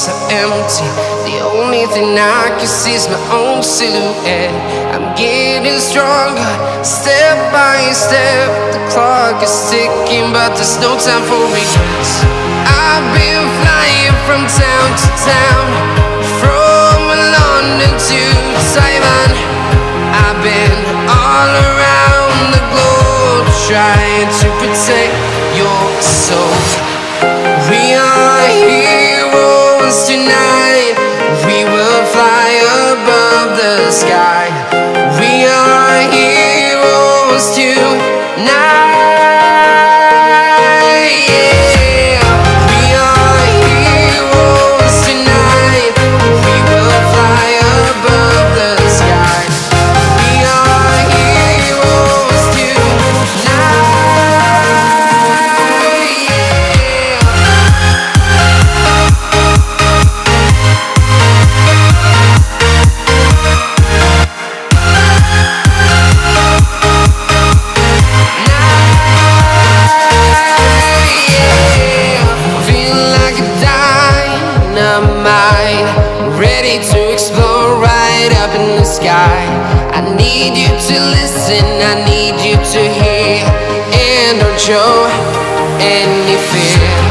so empty. The only thing I can see is my own silhouette. I'm getting stronger, step by step. The clock is ticking, but there's no time for regrets. I've been flying from town to town, from London to Taiwan. I've been all around the globe, trying to protect your soul. We are heroes tonight. We will fly above the sky. We are heroes tonight. Yeah. We are heroes tonight. We will fly above the sky. We are heroes tonight. Ready to explore right up in the sky. I need you to listen, I need you to hear, and don't show any fear.